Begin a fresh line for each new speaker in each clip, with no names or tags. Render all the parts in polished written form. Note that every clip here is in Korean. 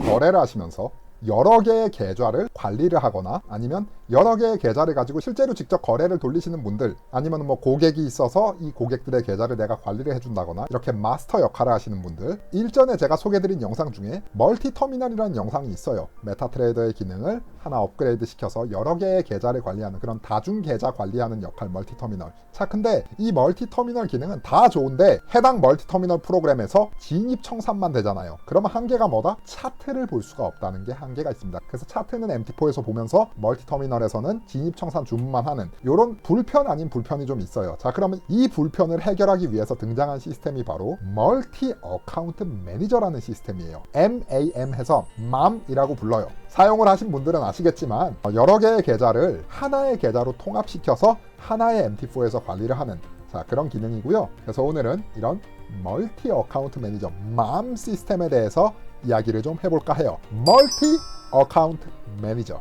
거래를 하시면서 여러 개의 계좌를 관리를 하거나 아니면 여러 개의 계좌를 가지고 실제로 직접 거래를 돌리시는 분들, 아니면 뭐 고객이 있어서 이 고객들의 계좌를 내가 관리를 해준다거나 이렇게 마스터 역할을 하시는 분들, 일전에 제가 소개드린 영상 중에 멀티터미널이라는 영상이 있어요. 메타트레이더의 기능을 하나 업그레이드 시켜서 여러 개의 계좌를 관리하는 그런 다중 계좌 관리하는 역할, 멀티터미널. 자, 근데 이 멀티터미널 기능은 다 좋은데 해당 멀티터미널 프로그램에서 진입 청산만 되잖아요. 그러면 한계가 뭐다? 차트를 볼 수가 없다는 게 한계가 있습니다. 그래서 차트는 MT4에서 보면서 멀티터미널에서는 진입 청산 주문만 하는 이런 불편 아닌 불편이 좀 있어요. 자, 그러면 이 불편을 해결하기 위해서 등장한 시스템이 바로 멀티 어카운트 매니저라는 시스템이에요. MAM 해서 MAM이라고 불러요. 사용을 하신 분들은 아시겠지만 여러 개의 계좌를 하나의 계좌로 통합시켜서 하나의 MT4에서 관리를 하는 그런 기능이고요. 그래서 오늘은 이런 멀티 어카운트 매니저 MAM 시스템에 대해서 이야기를 좀 해볼까 해요. 멀티 어카운트 매니저.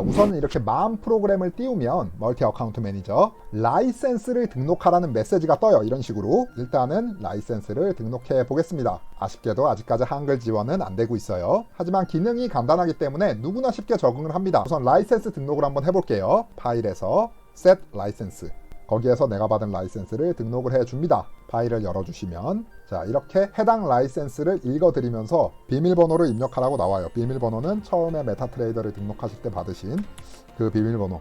우선 이렇게 MAM 프로그램을 띄우면 멀티 어카운트 매니저 라이센스를 등록하라는 메시지가 떠요. 이런 식으로 일단은 라이센스를 등록해 보겠습니다. 아쉽게도 아직까지 한글 지원은 안 되고 있어요. 하지만 기능이 간단하기 때문에 누구나 쉽게 적응을 합니다. 우선 라이센스 등록을 한번 해볼게요. 파일에서 set 라이센스, 거기에서 내가 받은 라이센스를 등록을 해줍니다. 파일을 열어주시면 자, 이렇게 해당 라이센스를 읽어드리면서 비밀번호를 입력하라고 나와요. 비밀번호는 처음에 메타트레이더를 등록하실 때 받으신 그 비밀번호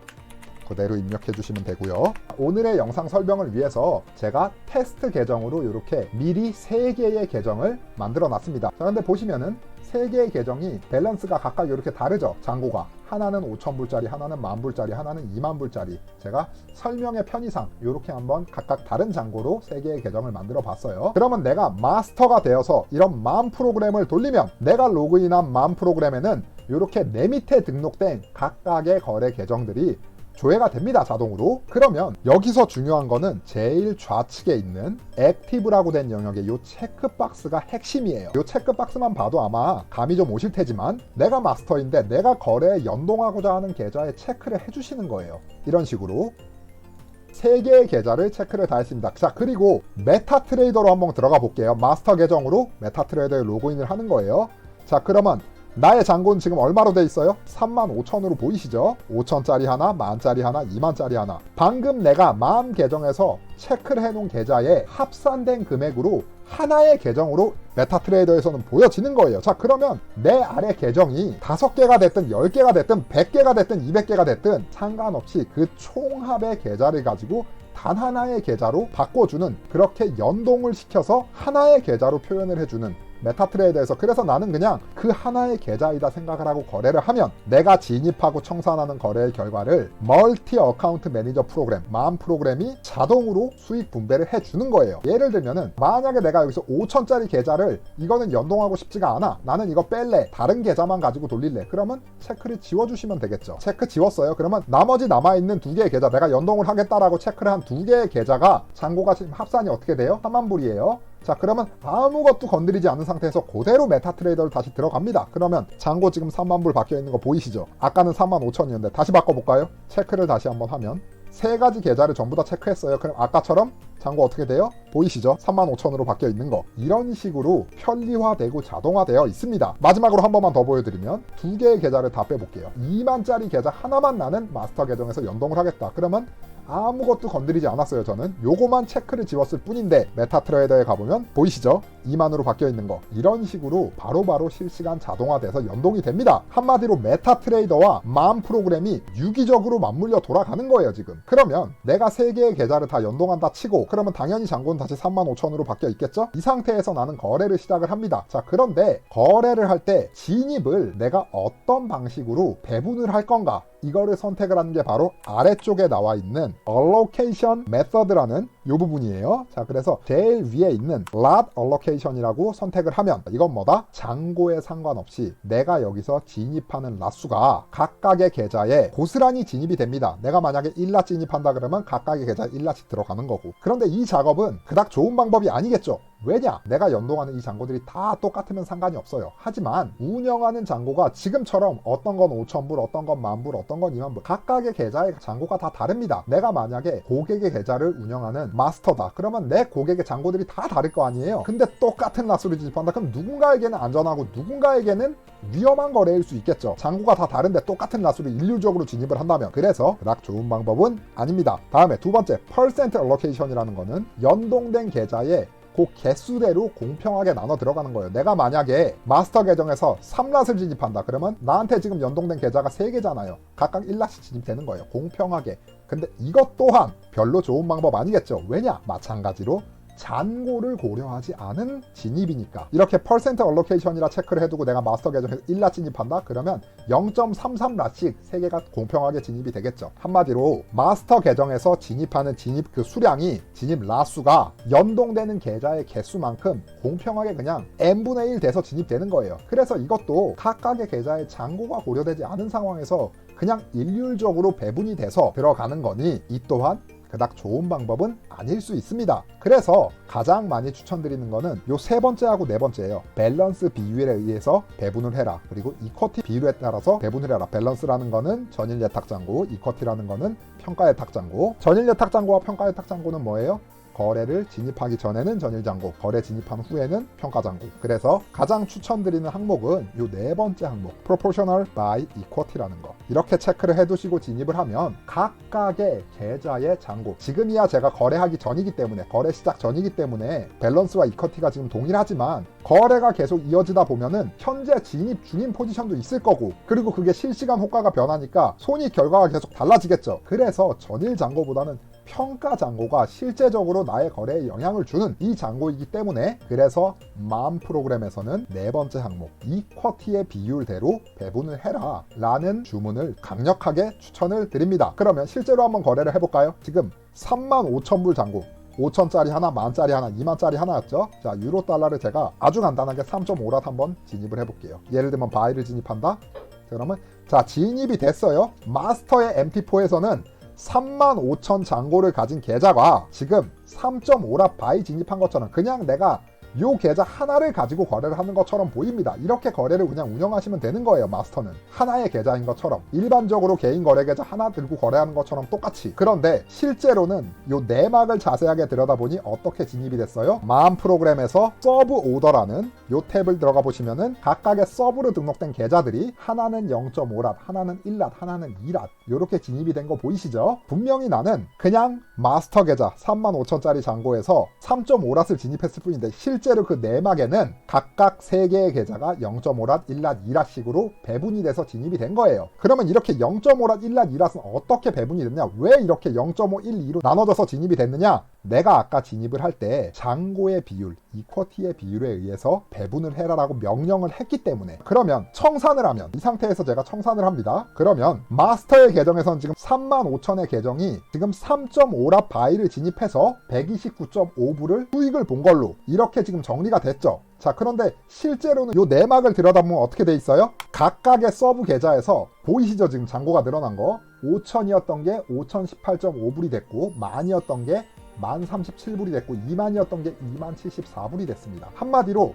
그대로 입력해 주시면 되고요. 오늘의 영상 설명을 위해서 제가 테스트 계정으로 이렇게 미리 3개의 계정을 만들어 놨습니다. 자, 근데 보시면은 3개의 계정이 밸런스가 각각 이렇게 다르죠. 잔고가 하나는 5,000불짜리, 하나는 10,000불짜리, 하나는 20,000불짜리. 제가 설명의 편의상 이렇게 한번 각각 다른 잔고로 3개의 계정을 만들어 봤어요. 그러면 내가 마스터가 되어서 이런 MAM 프로그램을 돌리면 내가 로그인한 MAM 프로그램에는 이렇게 내 밑에 등록된 각각의 거래 계정들이 조회가 됩니다. 자동으로. 그러면 여기서 중요한 거는 제일 좌측에 있는 액티브라고 된 영역의 이 체크박스가 핵심이에요. 이 체크박스만 봐도 아마 감이 좀 오실 테지만 내가 마스터인데 내가 거래에 연동하고자 하는 계좌에 체크를 해주시는 거예요. 이런 식으로 3개의 계좌를 체크를 다 했습니다. 자, 그리고 메타트레이더로 한번 들어가 볼게요. 마스터 계정으로 메타트레이더에 로그인을 하는 거예요. 자, 그러면 나의 잔고는 지금 얼마로 돼 있어요? 35,000으로 보이시죠? 5,000짜리 하나, 10,000짜리 하나, 20,000짜리 하나. 방금 내가 MAM 계정에서 체크를 해놓은 계좌에 합산된 금액으로 하나의 계정으로 메타트레이더에서는 보여지는 거예요. 자, 그러면 내 아래 계정이 5개가 됐든 10개가 됐든 100개가 됐든 200개가 됐든 상관없이 그 총합의 계좌를 가지고 단 하나의 계좌로 바꿔주는, 그렇게 연동을 시켜서 하나의 계좌로 표현을 해주는 메타트레이더에서, 그래서 나는 그냥 그 하나의 계좌이다 생각을 하고 거래를 하면 내가 진입하고 청산하는 거래의 결과를 멀티 어카운트 매니저 프로그램, MAM 프로그램이 자동으로 수익 분배를 해주는 거예요. 예를 들면은 만약에 내가 여기서 5,000짜리 계좌를 이거는 연동하고 싶지가 않아, 나는 이거 뺄래, 다른 계좌만 가지고 돌릴래, 그러면 체크를 지워주시면 되겠죠. 체크 지웠어요. 그러면 나머지 남아있는 2개의 계좌, 내가 연동을 하겠다라고 체크를 한 2개의 계좌가 잔고가 지금 합산이 어떻게 돼요? 30,000불이에요. 자, 그러면 아무것도 건드리지 않은 상태에서 그대로 메타트레이더를 다시 들어갑니다. 그러면 잔고 지금 30,000불 바뀌어 있는 거 보이시죠? 아까는 35,000이었는데 다시 바꿔볼까요? 체크를 다시 한번 하면 3가지 계좌를 전부 다 체크했어요. 그럼 아까처럼 잔고 어떻게 돼요? 보이시죠? 35,000으로 바뀌어 있는 거. 이런 식으로 편리화되고 자동화되어 있습니다. 마지막으로 한 번만 더 보여드리면 2개의 계좌를 다 빼볼게요. 20,000짜리 계좌 하나만 나는 마스터 계정에서 연동을 하겠다. 그러면 아무것도 건드리지 않았어요. 저는 요거만 체크를 지웠을 뿐인데 메타트레이더에 가보면 보이시죠? 2만으로 바뀌어 있는 거. 이런 식으로 바로바로 실시간 자동화돼서 연동이 됩니다. 한마디로 메타트레이더와 MAM 프로그램이 유기적으로 맞물려 돌아가는 거예요. 지금. 그러면 내가 3개의 계좌를 다 연동한다 치고, 그러면 당연히 잔고는 다시 35,000으로 바뀌어 있겠죠? 이 상태에서 나는 거래를 시작을 합니다. 자, 그런데 거래를 할 때 진입을 내가 어떤 방식으로 배분을 할 건가, 이거를 선택을 하는 게 바로 아래쪽에 나와 있는 Allocation Method라는 이 부분이에요. 자, 그래서 제일 위에 있는 Lot Allocation이라고 선택을 하면 이건 뭐다? 잔고에 상관없이 내가 여기서 진입하는 랏수가 각각의 계좌에 고스란히 진입이 됩니다. 내가 만약에 1랏 진입한다 그러면 각각의 계좌에 1랏씩 들어가는 거고. 그런데 이 작업은 그닥 좋은 방법이 아니겠죠? 왜냐? 내가 연동하는 이 잔고들이 다 똑같으면 상관이 없어요. 하지만 운영하는 잔고가 지금처럼 어떤 건 5,000불, 어떤 건 10,000불, 어떤 건 20,000불 각각의 계좌의 잔고가 다 다릅니다. 내가 만약에 고객의 계좌를 운영하는 마스터다. 그러면 내 고객의 잔고들이 다 다를 거 아니에요. 근데 똑같은 라수를 진입한다. 그럼 누군가에게는 안전하고 누군가에게는 위험한 거래일 수 있겠죠. 잔고가 다 다른데 똑같은 라수를 일률적으로 진입을 한다면, 그래서 그닥 좋은 방법은 아닙니다. 다음에 두 번째, 퍼센트 알로케이션이라는 거는 연동된 계좌에 그 개수대로 공평하게 나눠 들어가는 거예요. 내가 만약에 마스터 계정에서 3랏을 진입한다. 그러면 나한테 지금 연동된 계좌가 3개잖아요. 각각 1랏씩 진입되는 거예요. 공평하게. 근데 이것 또한 별로 좋은 방법 아니겠죠. 왜냐? 마찬가지로 잔고를 고려하지 않은 진입이니까. 이렇게 퍼센트 알로케이션이라 체크를 해두고 내가 마스터 계정에서 1랏 진입한다? 그러면 0.33랏씩 3개가 공평하게 진입이 되겠죠. 한마디로 마스터 계정에서 진입하는 진입 그 수량이 진입 라수가 연동되는 계좌의 개수만큼 공평하게 그냥 n분의 1 돼서 진입되는 거예요. 그래서 이것도 각각의 계좌의 잔고가 고려되지 않은 상황에서 그냥 일률적으로 배분이 돼서 들어가는 거니 이 또한 그닥 좋은 방법은 아닐 수 있습니다. 그래서 가장 많이 추천드리는 거는 요 세 번째하고 네 번째예요. 밸런스 비율에 의해서 배분을 해라. 그리고 이쿼티 비율에 따라서 배분을 해라. 밸런스라는 거는 전일 예탁 잔고, 이쿼티라는 거는 평가 예탁 잔고. 전일 예탁 잔고와 평가 예탁 잔고는 뭐예요? 거래를 진입하기 전에는 전일잔고, 거래 진입한 후에는 평가잔고. 그래서 가장 추천드리는 항목은 요 네 번째 항목, Proportional by Equity라는 거. 이렇게 체크를 해두시고 진입을 하면 각각의 계좌의 잔고, 지금이야 제가 거래하기 전이기 때문에, 거래 시작 전이기 때문에 밸런스와 이쿼티가 지금 동일하지만 거래가 계속 이어지다 보면은 현재 진입 중인 포지션도 있을 거고, 그리고 그게 실시간 호가가 변하니까 손익 결과가 계속 달라지겠죠. 그래서 전일 잔고보다는 평가 잔고가 실제적으로 나의 거래에 영향을 주는 이 잔고이기 때문에, 그래서 맘 프로그램에서는 네 번째 항목 이쿼티의 비율대로 배분을 해라 라는 주문을 강력하게 추천을 드립니다. 그러면 실제로 한번 거래를 해볼까요? 지금 35,000불 잔고, 5천짜리 하나, 10,000짜리 하나, 20,000짜리 하나였죠. 자, 유로 달러를 제가 아주 간단하게 3.5랏 한번 진입을 해볼게요. 예를 들면 바이를 진입한다. 그러면 자, 진입이 됐어요. 마스터의 MT4에서는 35,000 잔고를 가진 계좌가 지금 3.5랏 바이 진입한 것처럼 그냥 내가 요 계좌 하나를 가지고 거래를 하는 것처럼 보입니다. 이렇게 거래를 그냥 운영하시면 되는 거예요. 마스터는 하나의 계좌인 것처럼, 일반적으로 개인 거래 계좌 하나 들고 거래하는 것처럼 똑같이. 그런데 실제로는 요 내막을 자세하게 들여다보니 어떻게 진입이 됐어요? 맘 프로그램에서 서브 오더라는 요 탭을 들어가 보시면은 각각의 서브로 등록된 계좌들이 하나는 0.5랏, 하나는 1랏, 하나는 2랏 요렇게 진입이 된 거 보이시죠? 분명히 나는 그냥 마스터 계좌 35,000짜리 잔고에서 3.5랏을 진입했을 뿐인데 실제로 그 내막에는 각각 3개의 계좌가 0.5랏, 1랏, 2랏식으로 배분이 돼서 진입이 된 거예요. 그러면 이렇게 0.5랏, 1랏, 2랏은 어떻게 배분이 됐냐? 왜 이렇게 0.5, 1, 2로 나눠져서 진입이 됐느냐? 내가 아까 진입을 할 때 잔고의 비율, 이쿼티의 비율에 의해서 배분을 해라라고 명령을 했기 때문에. 그러면 청산을 하면, 이 상태에서 제가 청산을 합니다. 그러면 마스터의 계정에서는 지금 35,000의 계정이 지금 3.5랏 바이를 진입해서 129.5불을 수익을 본 걸로 이렇게 지금 정리가 됐죠. 자, 그런데 실제로는 요 내막을 들여다보면 어떻게 돼 있어요? 각각의 서브 계좌에서 보이시죠? 지금 잔고가 늘어난 거. 5,000이었던 게 5,018.5불이 됐고, 10,000이었던 게 1037불이 됐고, 20,000이었던 게 2074불이 됐습니다. 한마디로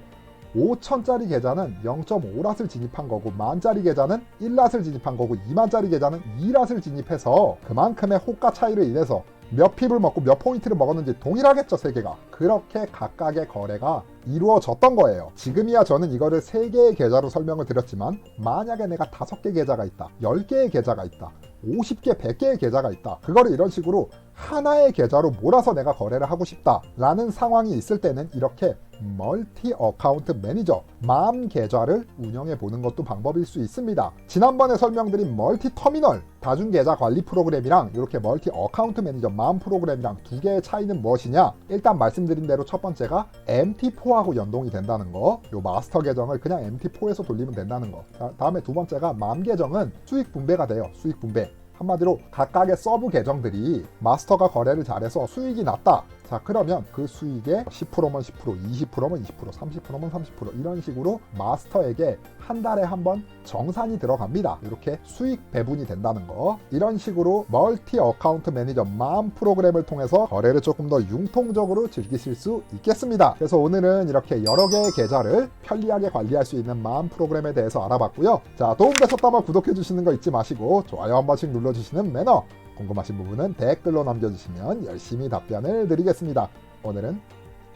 5,000짜리 계좌는 0.5랏을 진입한 거고, 10,000짜리 계좌는 1랏을 진입한 거고, 20,000짜리 계좌는 2랏을 진입해서 그만큼의 호가 차이로 인해서 몇 핍을 먹고 몇 포인트를 먹었는지 동일하겠죠, 세 개가. 그렇게 각각의 거래가 이루어졌던 거예요. 지금이야 저는 이거를 3개의 계좌로 설명을 드렸지만, 만약에 내가 5개 계좌가 있다, 10개의 계좌가 있다, 50개, 100개의 계좌가 있다, 그거를 이런 식으로 하나의 계좌로 몰아서 내가 거래를 하고 싶다 라는 상황이 있을 때는 이렇게 멀티 어카운트 매니저, 맘 계좌를 운영해 보는 것도 방법일 수 있습니다. 지난번에 설명드린 멀티 터미널, 다중 계좌 관리 프로그램이랑 이렇게 멀티 어카운트 매니저, 맘 프로그램이랑 두 개의 차이는 무엇이냐? 일단 말씀드린 대로 첫 번째가 MT4하고 연동이 된다는 거, 요 마스터 계정을 그냥 MT4에서 돌리면 된다는 거. 다음에 두 번째가 맘 계정은 수익 분배가 돼요. 수익 분배. 한마디로 각각의 서브 계정들이 마스터가 거래를 잘해서 수익이 났다. 자, 그러면 그 수익의 10%면 10%, 20%면 20%, 30%면 30% 이런 식으로 마스터에게 한 달에 한 번 정산이 들어갑니다. 이렇게 수익 배분이 된다는 거. 이런 식으로 멀티 어카운트 매니저 만 프로그램을 통해서 거래를 조금 더 융통적으로 즐기실 수 있겠습니다. 그래서 오늘은 이렇게 여러 개의 계좌를 편리하게 관리할 수 있는 만 프로그램에 대해서 알아봤고요. 자, 도움되셨다면 구독해 주시는 거 잊지 마시고 좋아요 한 번씩 눌러주시는 매너, 궁금하신 부분은 댓글로 남겨주시면 열심히 답변을 드리겠습니다. 오늘은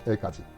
여기까지.